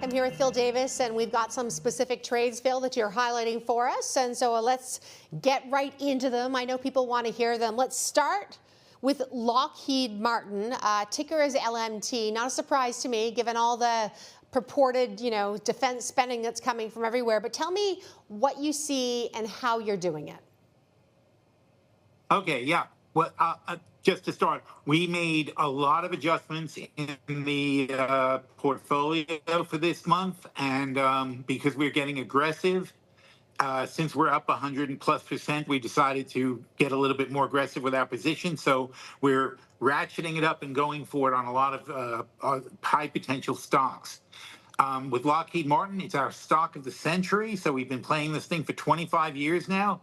I'm here with Phil Davis, and we've got some specific trades, Phil, that you're highlighting for us. And so let's get right into them. I know people want to hear them. Let's start with Lockheed Martin. Ticker is LMT. Not a surprise to me, given all the purported, defense spending that's coming from everywhere. But tell me what you see and how you're doing it. Okay, yeah. Well, just to start, we made a lot of adjustments in the portfolio for this month, and because we're getting aggressive, since we're up 100+%, we decided to get a little bit more aggressive with our position. So we're ratcheting it up and going for it on a lot of high potential stocks. With Lockheed Martin, it's our stock of the century. So we've been playing this thing for 25 years now.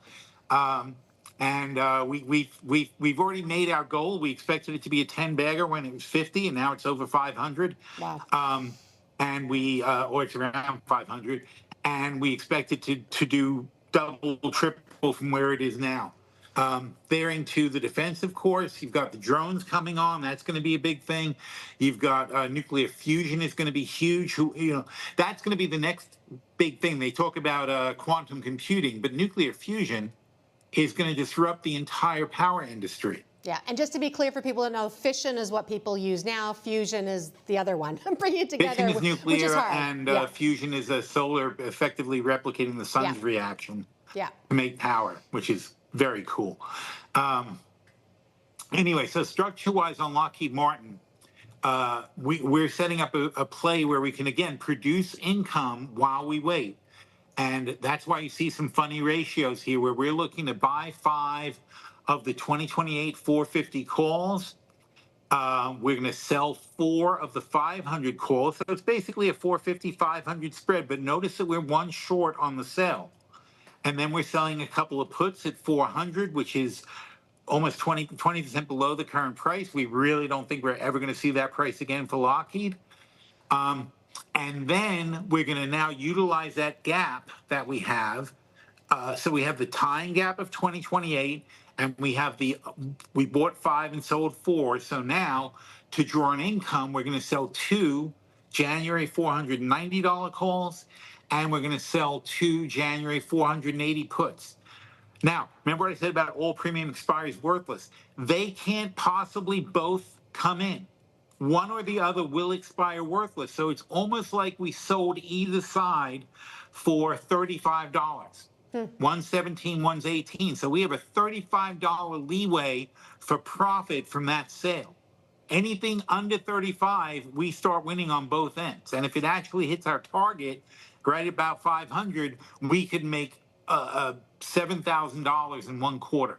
And we've already made our goal. We expected it to be a 10 bagger when it was 50, and now it's over 500. Wow. And or it's around 500, and we expect it to do double, triple from where it is now. They're into the defense, of course. You've got the drones coming on. That's going to be a big thing. You've got nuclear fusion is going to be huge. That's going to be the next big thing. They talk about quantum computing, but nuclear fusion is going to disrupt the entire power industry. Yeah, and just to be clear for people to know, fission is what people use now. Fusion is the other one. Bring it together. Fission is nuclear, which is hard. and fusion is a solar, effectively replicating the sun's reaction to make power, which is very cool. Anyway, so structure-wise on Lockheed Martin, we're setting up a play where we can, again, produce income while we wait. And that's why you see some funny ratios here, where we're looking to buy 5 of the 2028 450 calls. We're going to sell 4 of the 500 calls. So it's basically a 450, 500 spread. But notice that we're one short on the sell. And then we're selling a couple of puts at 400, which is almost 20% below the current price. We really don't think we're ever going to see that price again for Lockheed. And then we're going to now utilize that gap that we have. So we have the tying gap of 2028, and we bought 5 and sold 4. So now to draw an income, we're going to sell 2 January $490 calls, and we're going to sell 2 January 480 puts. Now, remember what I said about all premium expiries worthless? They can't possibly both come in. One or the other will expire worthless. So it's almost like we sold either side for $35. One's 17, one's 18. So we have a $35 leeway for profit from that sale. Anything under 35, we start winning on both ends. And if it actually hits our target, right about 500, we could make $7,000 in 1 quarter.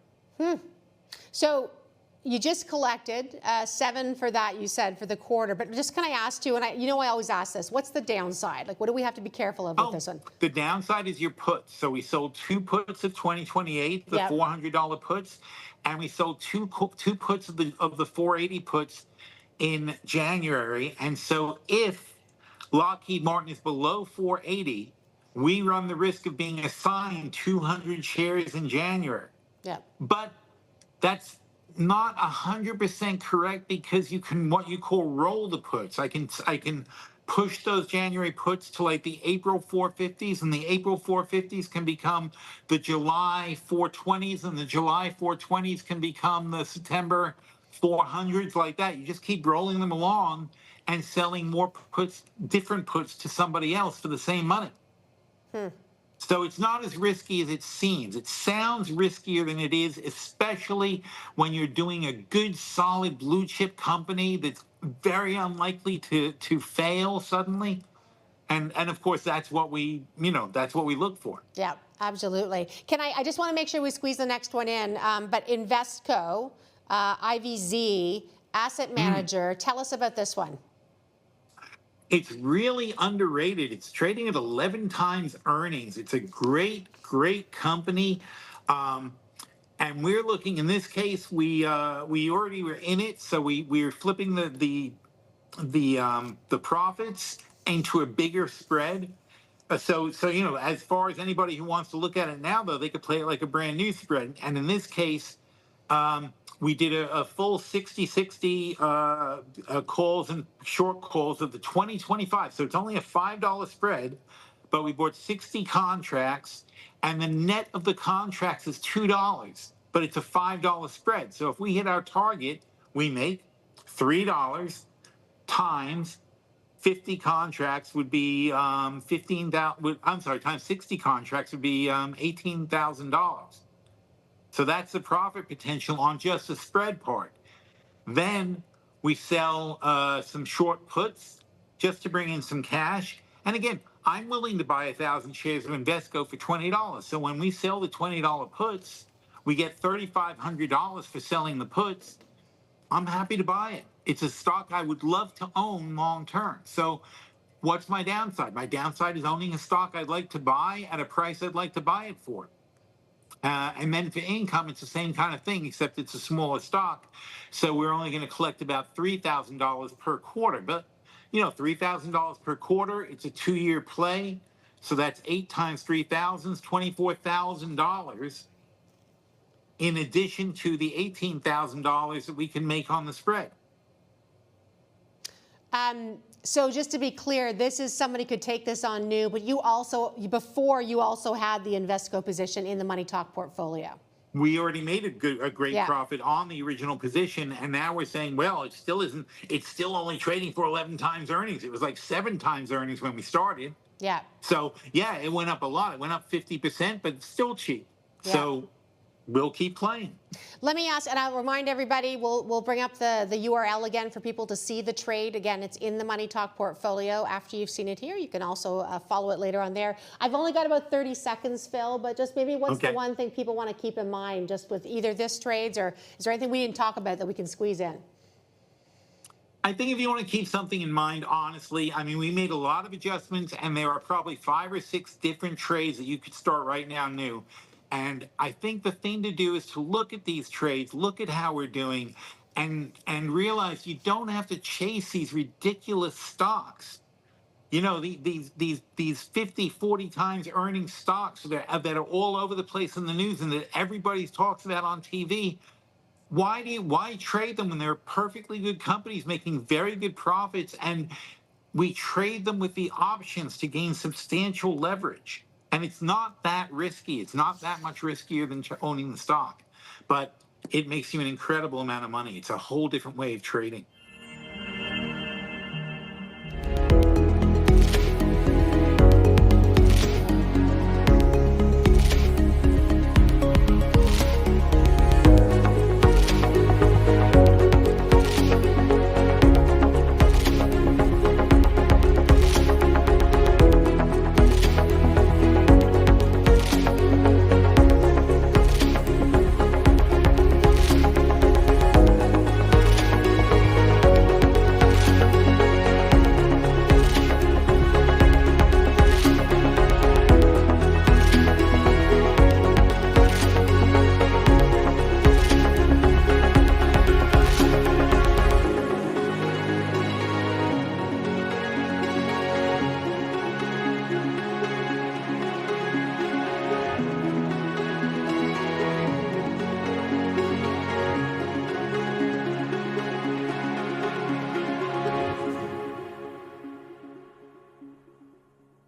So you just collected 7 for that, you said, for the quarter. But just can I ask you, and I always ask this, what's the downside? Like, what do we have to be careful of with this one? The downside is your puts. So we sold 2 puts of 2028, the $400 puts, and we sold two puts of the 480 puts in January. And so if Lockheed Martin is below 480, we run the risk of being assigned 200 shares in January. Yeah. But that's not 100% correct, because you can what you call roll the puts. I can push those January puts to like the April 450s, and the April 450s can become the July 420s, and the July 420s can become the September 400s, like that. You just keep rolling them along and selling more puts, different puts, to somebody else for the same money. So it's not as risky as it seems. It sounds riskier than it is, especially when you're doing a good, solid blue chip company that's very unlikely to fail suddenly. And of course, that's what we look for. Yeah, absolutely. I just want to make sure we squeeze the next one in. But Invesco, IVZ, asset manager, tell us about this one. It's really underrated. It's trading at 11 times earnings. It's a great, great company. And we're looking, in this case, we already were in it. So we're flipping the profits into a bigger spread. So as far as anybody who wants to look at it now, though, they could play it like a brand new spread. And in this case, we did a full 60-60 calls and short calls of the 2025. So it's only a $5 spread, but we bought 60 contracts, and the net of the contracts is $2, but it's a $5 spread. So if we hit our target, we make $3 times 50 contracts would be 15,000. I'm sorry, times 60 contracts would be $18,000. So that's the profit potential on just the spread part. Then we sell some short puts just to bring in some cash. And again, I'm willing to buy 1,000 shares of Invesco for $20. So when we sell the $20 puts, we get $3,500 for selling the puts. I'm happy to buy it. It's a stock I would love to own long term. So what's my downside? My downside is owning a stock I'd like to buy at a price I'd like to buy it for. And then for income, it's the same kind of thing, except it's a smaller stock. So we're only going to collect about $3,000 per quarter. But, $3,000 per quarter, it's a 2-year play. So that's 8 times 3,000, $24,000 in addition to the $18,000 that we can make on the spread. So just to be clear, this is somebody could take this on new, but before you also had the Invesco position in the MoneyTalk portfolio. We already made a great profit on the original position, and now we're saying, well, it still isn't. It's still only trading for 11 times earnings. It was like 7 times earnings when we started. Yeah. So yeah, it went up a lot. It went up 50%, but it's still cheap. Yeah. So we'll keep playing. Let me ask, and I'll remind everybody, we'll bring up the URL again for people to see the trade. Again, it's in the MoneyTalk portfolio. After you've seen it here, you can also follow it later on there. I've only got about 30 seconds, Phil, but just maybe what's the one thing people want to keep in mind just with either this trades, or is there anything we didn't talk about that we can squeeze in? I think if you want to keep something in mind, honestly, I mean, we made a lot of adjustments, and there are probably 5 or 6 different trades that you could start right now new. And I think the thing to do is to look at these trades, look at how we're doing, and realize you don't have to chase these ridiculous stocks. These 50, 40 times earning stocks that are all over the place in the news and that everybody talks about on TV. Why trade them when they're perfectly good companies making very good profits, and we trade them with the options to gain substantial leverage? And it's not that risky. It's not that much riskier than owning the stock, but it makes you an incredible amount of money. It's a whole different way of trading.